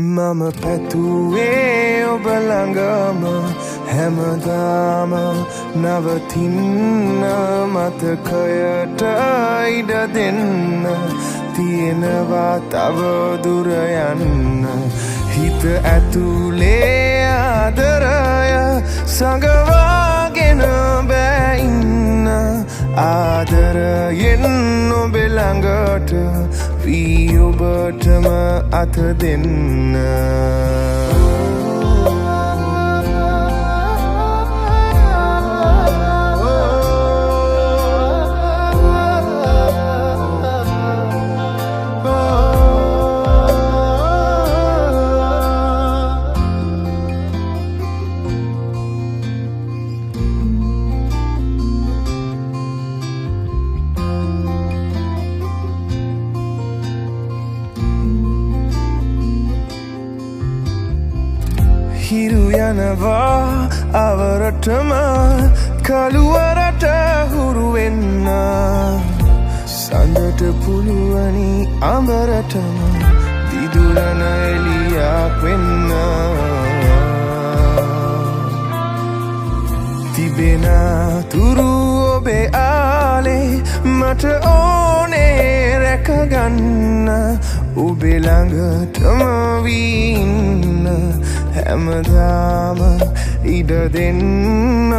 Mama පැතුවේ ඔබ ළඟම හැමදාම නවතින්න මතකයට ඉඩ දෙන්න තියෙනවා තව දුර යන්න හිත ඇතුලේ ආදරය සඟවාගෙන බෑ ඉන්න ආදරයෙන් ඔබ ළඟට වී ඔබටම අත දෙන්න හිරු යනවා අවරටම කළුවරට හුරු වෙන්න සඳට පුළුවනි අඹරටම දිදුලන එළියක් වෙන්න තිබෙන තුරු ඔබේ ආලේ මට ඕනේ රැකගන්න ඔබේ ළඟටම වී ඉන්න හැමදාම ඉඩ දෙන්න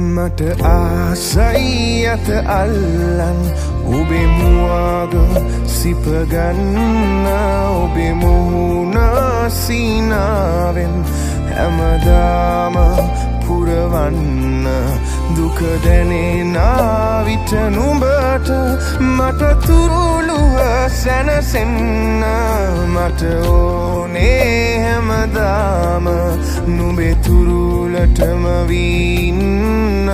මට ආසයි අත අල්ලන් ඔබේ මුවග සිපගන්න ඔබේ මුහුණ සීනාවෙන් හැමදාම පුරවන්න දුක දැනෙන විට නුඹට මට තුරුළුව සැනසෙන්න මට ඕනේ හැමදාම නුඹේ තුරුලටම වී ඉන්න